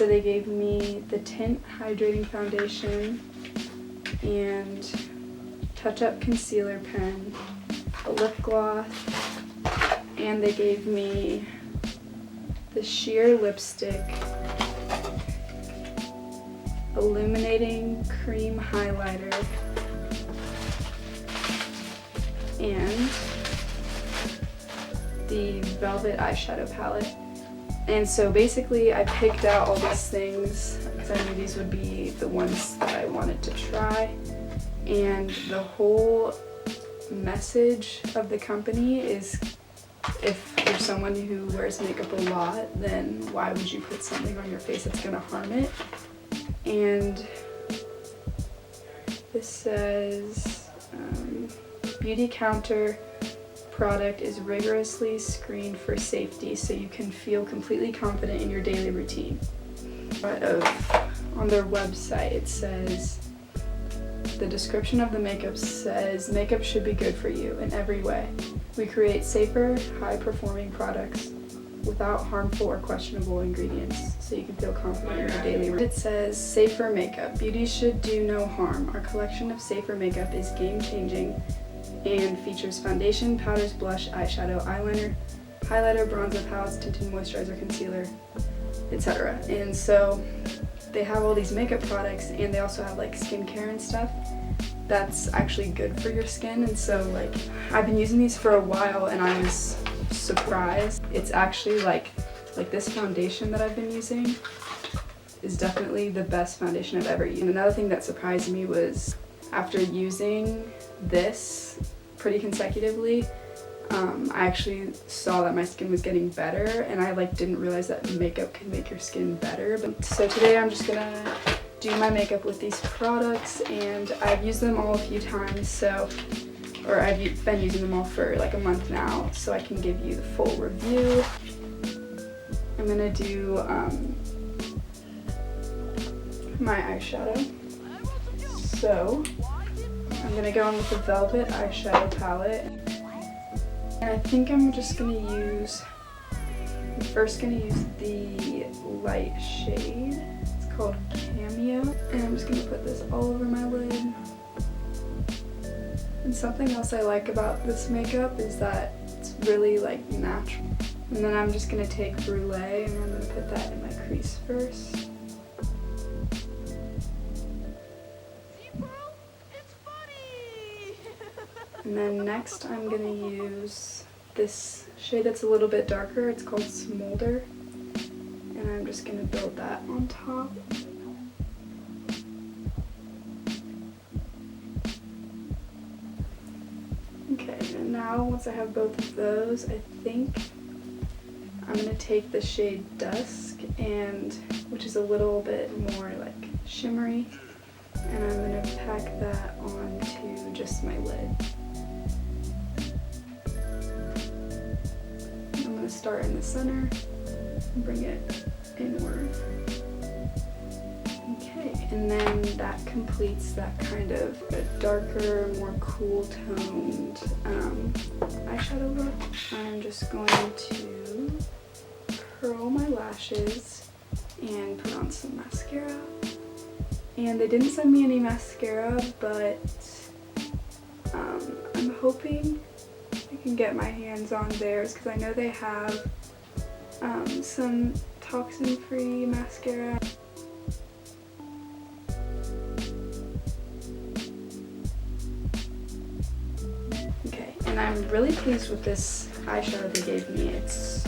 So they gave me the Tint Hydrating Foundation and touch-up concealer pen, a lip gloss, and they gave me the sheer lipstick, illuminating cream highlighter, and the velvet eyeshadow palette. And so basically I picked out all these things because I knew these would be the ones that I wanted to try. And the whole message of the company is, if you're someone who wears makeup a lot, then why would you put something on your face that's gonna harm it? And this says, Beautycounter product is rigorously screened for safety so you can feel completely confident in your daily routine. On their website it says, the description of the makeup says, makeup should be good for you in every way. We create safer, high-performing products without harmful or questionable ingredients so you can feel confident in your daily routine. It says, safer makeup. Beauty should do no harm. Our collection of safer makeup is game-changing and features foundation, powders, blush, eyeshadow, eyeliner, highlighter, bronzer, palettes, tinted moisturizer, concealer, etc. And so they have all these makeup products, and they also have like skincare and stuff that's actually good for your skin. And so like I've been using these for a while and I was surprised. It's actually like this foundation that I've been using is definitely the best foundation I've ever used. And another thing that surprised me was after using this pretty consecutively, I actually saw that my skin was getting better, and I like didn't realize that makeup can make your skin better. So today I'm just gonna do my makeup with these products, and I've used them all a few times, or I've been using them all for like a month now, so I can give you the full review. I'm gonna do my eyeshadow. So I'm gonna go in with the Velvet Eyeshadow Palette. And I think I'm just gonna use, I'm first gonna use the light shade. It's called Cameo. And I'm just gonna put this all over my lid. And something else I like about this makeup is that it's really like natural. And then I'm just gonna take Brulee and I'm gonna put that in my crease first. And then next I'm going to use this shade that's a little bit darker. It's called Smolder. And I'm just going to build that on top. Okay, and now once I have both of those, I think I'm going to take the shade Dusk, which is a little bit more like shimmery, and I'm going to pack that onto just my lid. Start in the center and bring it inward. Okay, and then that completes that kind of a darker, more cool toned eyeshadow look. I'm just going to curl my lashes and put on some mascara. And they didn't send me any mascara, but I'm hoping I can get my hands on theirs because I know they have some toxin-free mascara. Okay, and I'm really pleased with this eyeshadow they gave me. It's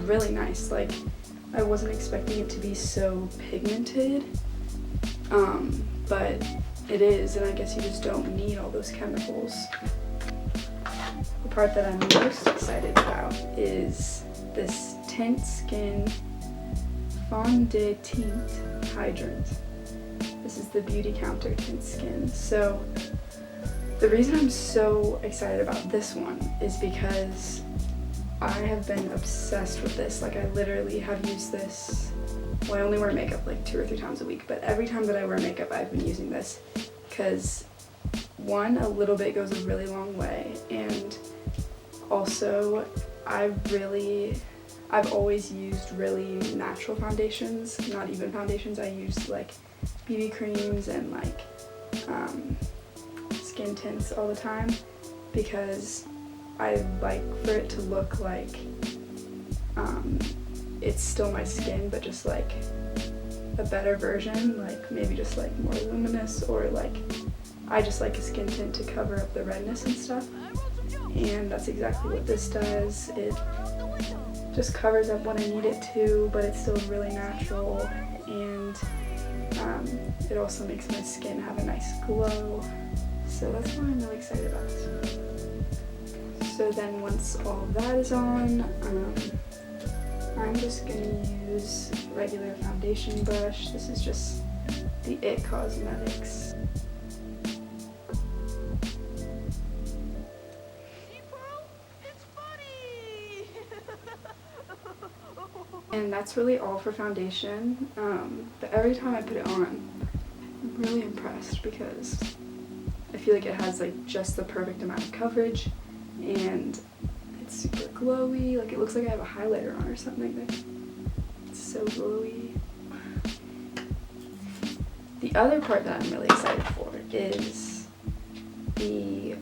really nice. Like, I wasn't expecting it to be so pigmented, but it is, and I guess you just don't need all those chemicals. The part that I'm most excited about is this Tint Skin Fond de Teint Hydrant. This is the Beautycounter Tint Skin. So the reason I'm so excited about this one is because I have been obsessed with this. Like, I literally have used this. Well, I only wear makeup like 2 or 3 times a week, but every time that I wear makeup I've been using this because, one, a little bit goes a really long way, and also I really I've always used really natural foundations, not even foundations. I use like BB creams and like skin tints all the time because I like for it to look like it's still my skin, but just like a better version, like maybe just like more luminous, or like I just like a skin tint to cover up the redness and stuff. And that's exactly what this does. It just covers up when I need it to, but it's still really natural, and it also makes my skin have a nice glow. So that's why I'm really excited about this. So then once all of that is on, I'm just going to use regular foundation brush. This is just the It Cosmetics. And that's really all for foundation, but every time I put it on, I'm really impressed because I feel like it has like just the perfect amount of coverage, and it's super glowy. Like it looks like I have a highlighter on or something. Like, it's so glowy. The other part that I'm really excited for is the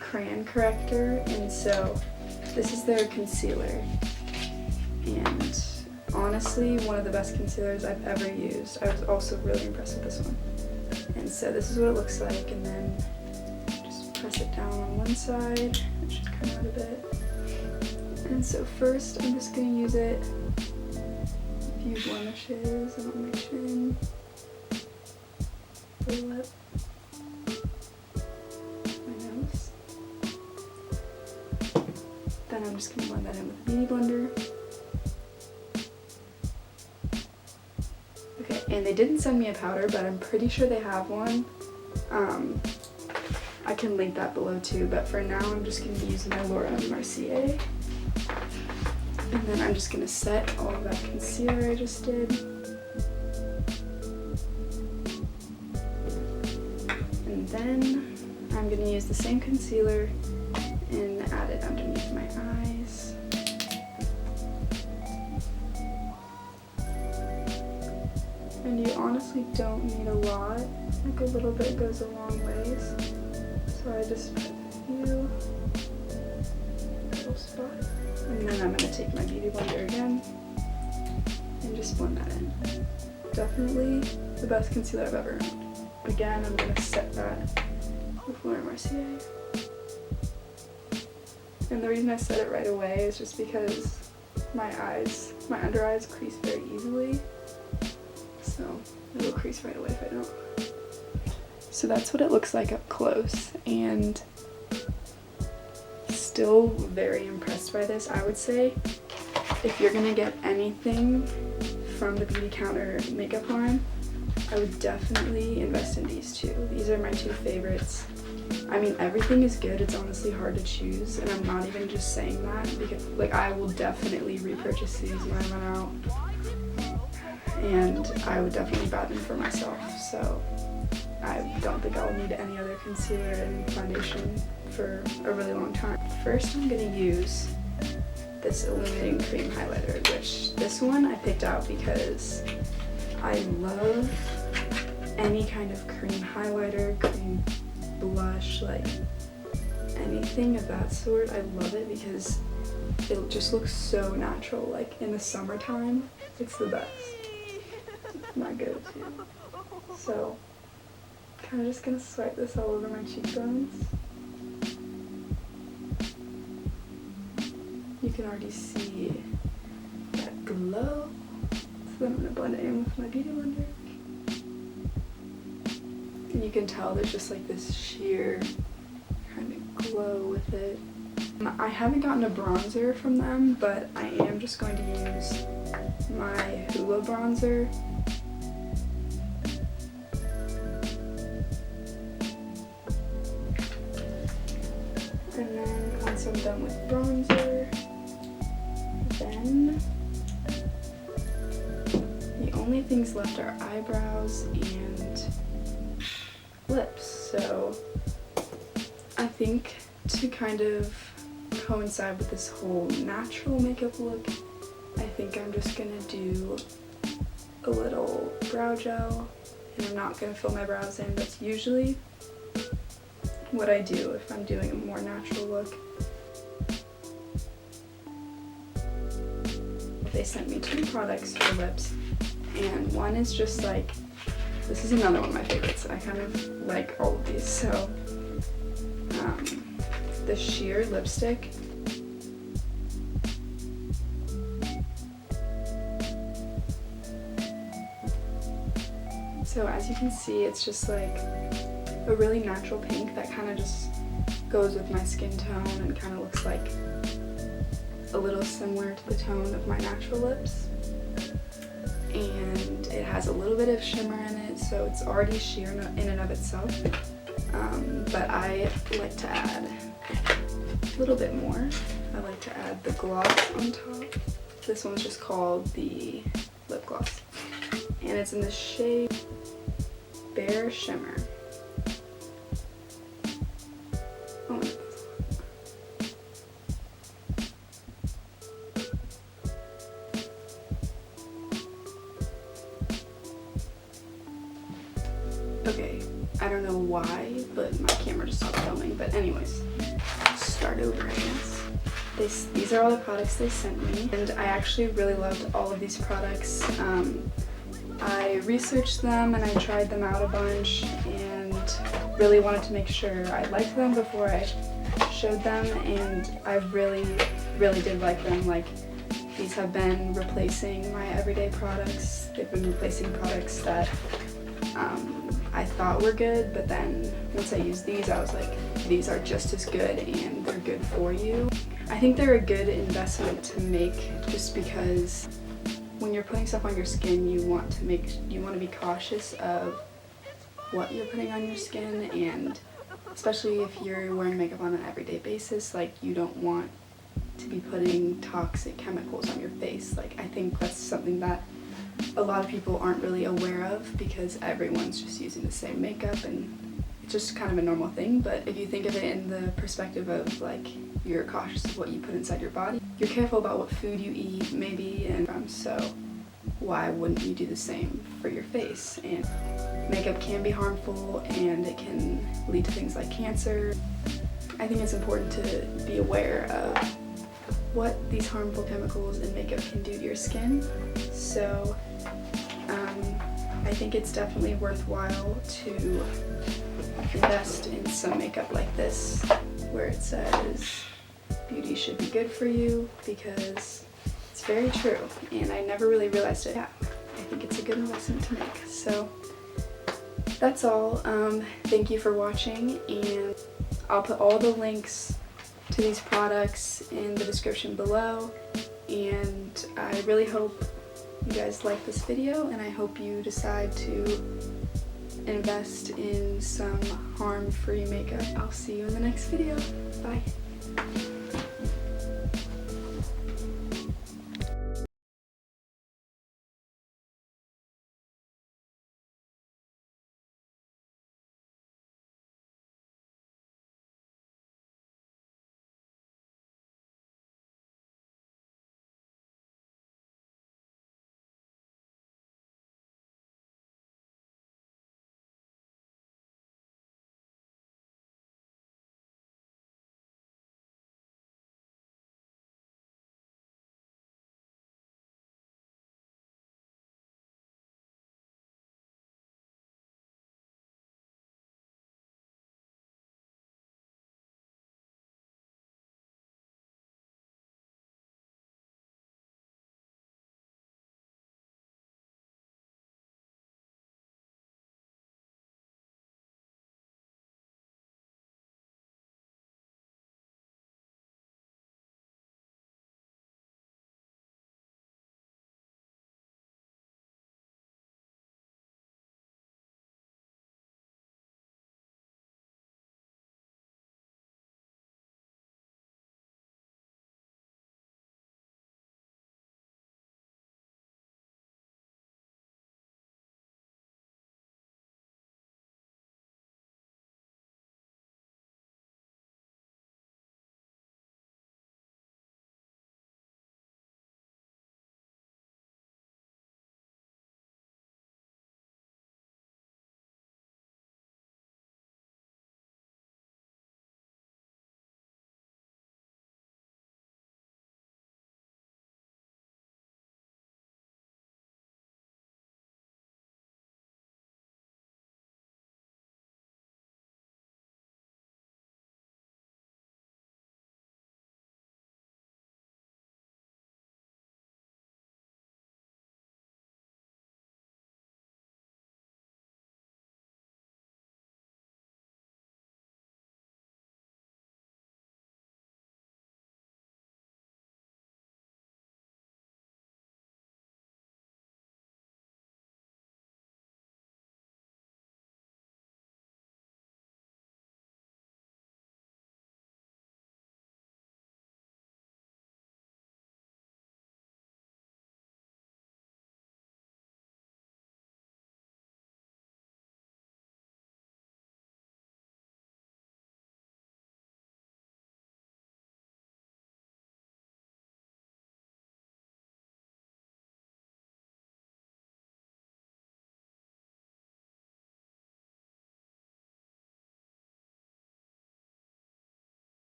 crayon corrector, and so this is their concealer. And honestly, one of the best concealers I've ever used. I was also really impressed with this one. And so this is what it looks like, and then just press it down on one side. It should come out a bit. And so first, I'm just going to use it a few blemishes on my chin, the lip, my nose. Then I'm just going to blend that in with a beauty blender. And they didn't send me a powder, but I'm pretty sure they have one. I can link that below too, but for now I'm just going to use my Laura Mercier. And then I'm just going to set all of that concealer I just did. And then I'm going to use the same concealer and add it underneath my eyes. And you honestly don't need a lot, like a little bit goes a long ways. So I just put a few little spots. And then I'm going to take my beauty blender again and just blend that in. Definitely the best concealer I've ever owned. Again, I'm going to set that with Laura Mercier. And the reason I set it right away is just because my under eyes crease very easily. So it will crease right away if I don't. So that's what it looks like up close, and still very impressed by this. I would say if you're gonna get anything from the Beautycounter makeup line, I would definitely invest in these two. These are my two favorites. I mean, everything is good. It's honestly hard to choose, and I'm not even just saying that because like I will definitely repurchase these when I run out. And I would definitely buy them for myself, so I don't think I'll need any other concealer and foundation for a really long time. First, I'm going to use this illuminating cream highlighter, which this one I picked out because I love any kind of cream highlighter, cream blush, like anything of that sort. I love it because it just looks so natural. Like in the summertime, it's the best. My go-to. So, kind of just gonna swipe this all over my cheekbones. You can already see that glow. So then I'm gonna blend it in with my beauty blender. And you can tell there's just like this sheer kind of glow with it. I haven't gotten a bronzer from them, but I am just going to use my Hoola bronzer. And then once I'm done with bronzer, then the only things left are eyebrows and lips. So I think to kind of coincide with this whole natural makeup look I think I'm just gonna do a little brow gel, and I'm not gonna fill my brows in. That's usually what I do if I'm doing a more natural look. They sent me 2 products for lips, and one is just like, this is another one of my favorites. I kind of like all of these. So the sheer lipstick. So as you can see, it's just like a really natural pink that kind of just goes with my skin tone and kind of looks like a little similar to the tone of my natural lips. And it has a little bit of shimmer in it, so it's already sheer in and of itself. But I like to add a little bit more. I like to add the gloss on top. This one's just called the lip gloss, and it's in the shade Bare Shimmer. Oh, okay, I don't know why, but my camera just stopped filming. But anyways, start over, I guess. These are all the products they sent me, and I actually really loved all of these products. I researched them and I tried them out a bunch and really wanted to make sure I liked them before I showed them, and I really did like them. Like, these have been replacing my everyday products. They've been replacing products that I thought were good, but then once I used these, I was like, these are just as good and they're good for you. I think they're a good investment to make, just because when you're putting stuff on your skin, you want to be cautious of what you're putting on your skin, and especially if you're wearing makeup on an everyday basis, like, you don't want to be putting toxic chemicals on your face. Like, I think that's something that a lot of people aren't really aware of, because everyone's just using the same makeup and it's just kind of a normal thing. But if you think of it in the perspective of, like, you're cautious of what you put inside your body, you're careful about what food you eat maybe, and so why wouldn't you do the same for your face? And makeup can be harmful and it can lead to things like cancer. I think it's important to be aware of what these harmful chemicals in makeup can do to your skin. So I think it's definitely worthwhile to invest in some makeup like this, where it says beauty should be good for you, because it's very true, and I never really realized it. Yeah, I think it's a good investment to make. So that's all. Thank you for watching, and I'll put all the links to these products in the description below, and I really hope you guys like this video, and I hope you decide to invest in some harm-free makeup. I'll see you in the next video. Bye.